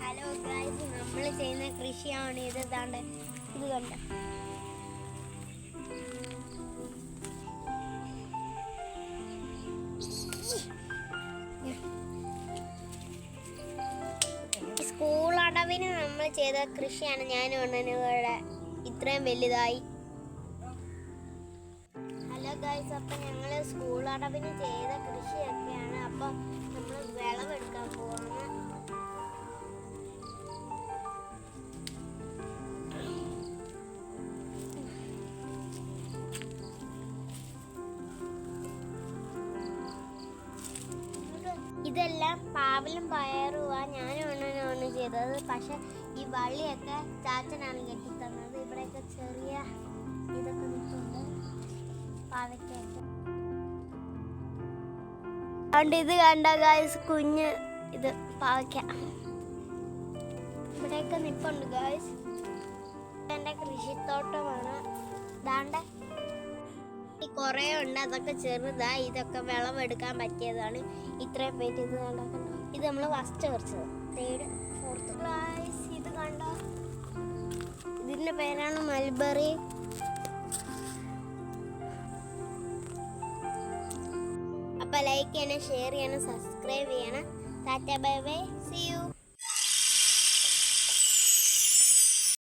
Hello guys, നമ്മൾ ചെയ്യുന്ന കൃഷിയാണ് ഇത്. ഇതാണ്ട് ഇത് കണ്ട സ്കൂൾ അടവിന് നമ്മൾ ചെയ്ത കൃഷിയാണ്. ഞാനും ഇവിടെ ഇത്രയും വലുതായി. ഹലോ ഗൈസ്, അപ്പം ഞങ്ങൾ സ്കൂൾ അടവിന് ചെയ്ത കൃഷിയൊക്കെയാണ്. അപ്പം നമ്മൾ വിളവെടുക്കാൻ പോവാണ്. ഇതെല്ലാം പാവലും പയറുവാ ഞാനാണ് ചെയ്തത്. പക്ഷെ ഈ വള്ളിയൊക്കെ ചാച്ചനാണ് കെട്ടിത്തന്നത്. ഇവിടെയൊക്കെ ചെറിയ ഇതൊക്കെ നിൽക്കുന്നുണ്ട്, പാവയ്ക്കൊക്കെ. അതുകൊണ്ട് ഇത് കണ്ട ഗായ്സ്, കുഞ്ഞ് ഇത് പാവയ്ക്ക ഇവിടെയൊക്കെ നിൽപ്പുണ്ട് ഗായ്സ്. എൻ്റെ കൃഷിത്തോട്ടമാണ്. ദാണ്ട് കുറേ ഉണ്ട്, അതൊക്കെ ചെറുതായി. ഇതൊക്കെ വിളവെടുക്കാൻ പറ്റിയതാണ്. ഇത്രയും പേറ്റ് ഇത് കണ്ടോ. ഇത് നമ്മൾ ഫസ്റ്റ് പറിച്ചത്, 3rd 4th ക്ലാസ്. ഇത് കണ്ടോ, ഇതിൻ്റെ പേരാണ് മൽബറി. അപ്പോൾ ലൈക്ക് ചെയ്യണം, ഷെയർ ചെയ്യണം, സബ്സ്ക്രൈബ് ചെയ്യണം. Tata bye bye, see U.